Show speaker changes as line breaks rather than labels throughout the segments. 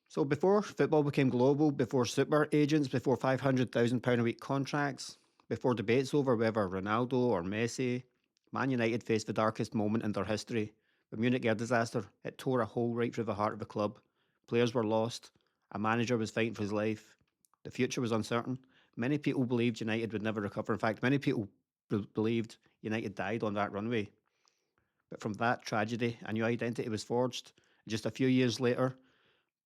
So before football became global, before super agents, before £500,000 a week contracts, before debates over whether Ronaldo or Messi, Man United faced the darkest moment in their history. The Munich air disaster, it tore a hole right through the heart of the club. Players were lost. A manager was fighting for his life. The future was uncertain. Many people believed United would never recover. In fact, many people believed United died on that runway. But from that tragedy, a new identity was forged. Just a few years later,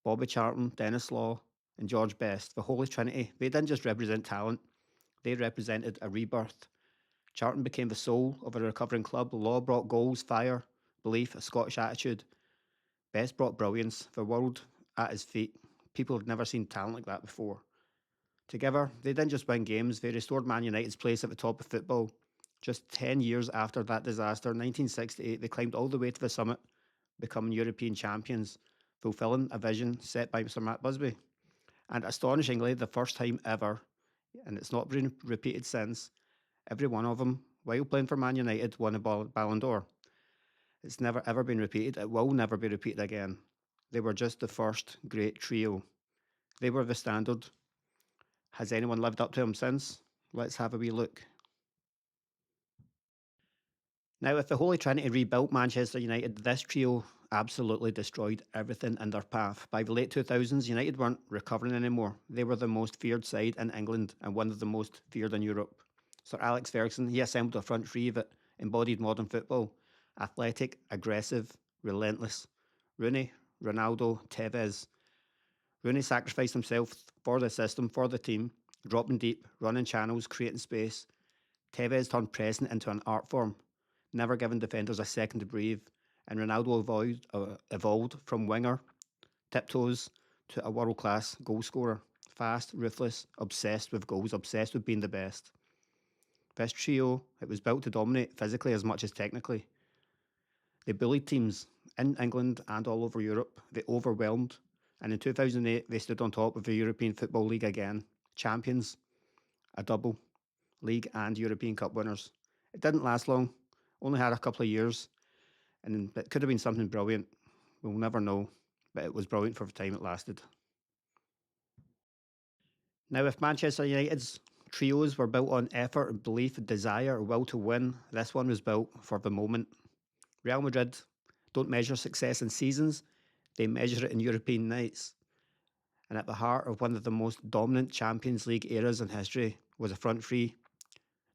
Bobby Charlton, Denis and George Best, the Holy Trinity, they didn't just represent talent, they represented a rebirth. Charlton became the soul of a recovering club. Law brought goals, fire, belief, a Scottish attitude. Best brought brilliance, the world at his feet. People had never seen talent like that before. Together, they didn't just win games, they restored Man United's place at the top of football. Just 10 years after that disaster, 1968, they climbed all the way to the summit, becoming European champions, fulfilling a vision set by Sir Matt Busby. And astonishingly, the first time ever, and it's not been repeated since, every one of them, while playing for Man United, won a Ballon d'Or. It's never ever been repeated. It will never be repeated again. They were just the first great trio. They were the standard. Has anyone lived up to them since? Let's have a wee look. Now, if the Holy Trinity rebuilt Manchester United, this trio absolutely destroyed everything in their path. By the late 2000s, United weren't recovering anymore. They were the most feared side in England and one of the most feared in Europe. Sir Alex Ferguson, he assembled a front three that embodied modern football. Athletic, aggressive, relentless. Rooney, Ronaldo, Tevez. Rooney sacrificed himself for the system, for the team, dropping deep, running channels, creating space. Tevez turned pressing into an art form, never giving defenders a second to breathe, and Ronaldo evolved from winger, tiptoes, to a world-class goal scorer. Fast, ruthless, obsessed with goals, obsessed with being the best. This trio, it was built to dominate physically as much as technically. They bullied teams in England and all over Europe. They overwhelmed, and in 2008 they stood on top of the European Football League again. Champions, a double, League and European Cup winners. It didn't last long, only had a couple of years, and it could have been something brilliant. We'll never know, but it was brilliant for the time it lasted. Now, if Manchester United's trios were built on effort, belief, desire, will to win, this one was built for the moment. Real Madrid don't measure success in seasons, they measure it in European nights. And at the heart of one of the most dominant Champions League eras in history was a front three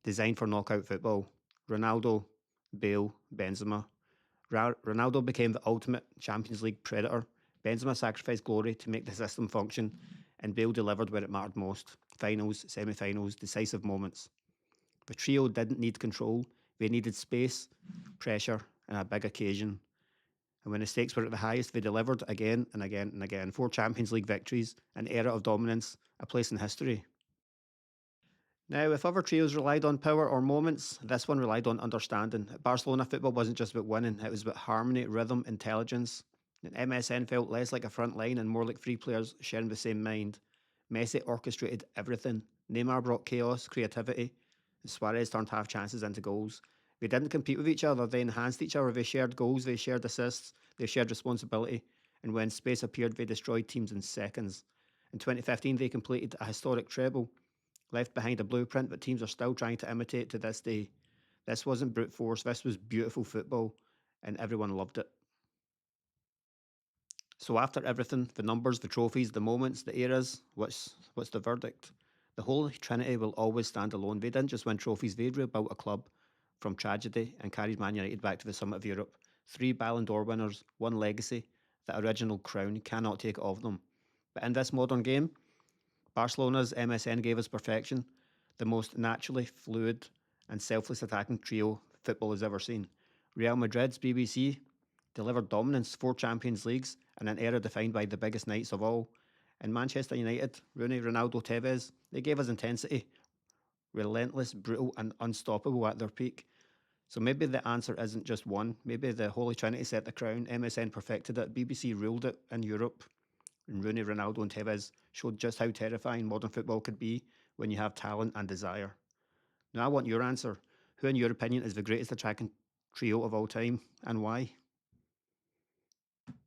designed for knockout football. Ronaldo, Bale, Benzema. Ronaldo became the ultimate Champions League predator. Benzema sacrificed glory to make the system function, and Bale delivered where it mattered most. Finals, semi-finals, decisive moments. The trio didn't need control, they needed space, pressure, and a big occasion. And when the stakes were at the highest, they delivered again and again and again. 4 Champions League victories, an era of dominance, a place in history. Now, if other trios relied on power or moments, this one relied on understanding. At Barcelona, football wasn't just about winning, it was about harmony, rhythm, intelligence. And MSN felt less like a front line and more like 3 players sharing the same mind. Messi orchestrated everything. Neymar brought chaos, creativity, and Suárez turned half chances into goals. They didn't compete with each other, they enhanced each other. They shared goals, they shared assists, they shared responsibility. And when space appeared, they destroyed teams in seconds. In 2015, they completed a historic treble, left behind a blueprint that teams are still trying to imitate to this day. This wasn't brute force, this was beautiful football, and everyone loved it. So after everything, the numbers, the trophies, the moments, the eras, what's the verdict? The Holy Trinity will always stand alone. They didn't just win trophies, they rebuilt a club from tragedy and carried Man United back to the summit of Europe. 3 Ballon d'Or winners, 1 legacy. The original crown cannot take it off them. But in this modern game, Barcelona's MSN gave us perfection, the most naturally fluid and selfless attacking trio football has ever seen. Real Madrid's BBC delivered dominance, 4 Champions Leagues, and an era defined by the biggest nights of all. And Manchester United, Rooney, Ronaldo, Tevez, they gave us intensity, relentless, brutal, and unstoppable at their peak. So maybe the answer isn't just one. Maybe the Holy Trinity set the crown, MSN perfected it, BBC ruled it in Europe, and Rooney, Ronaldo, and Tevez showed just how terrifying modern football could be when you have talent and desire. Now I want your answer. Who, in your opinion, is the greatest attacking trio of all time, and why?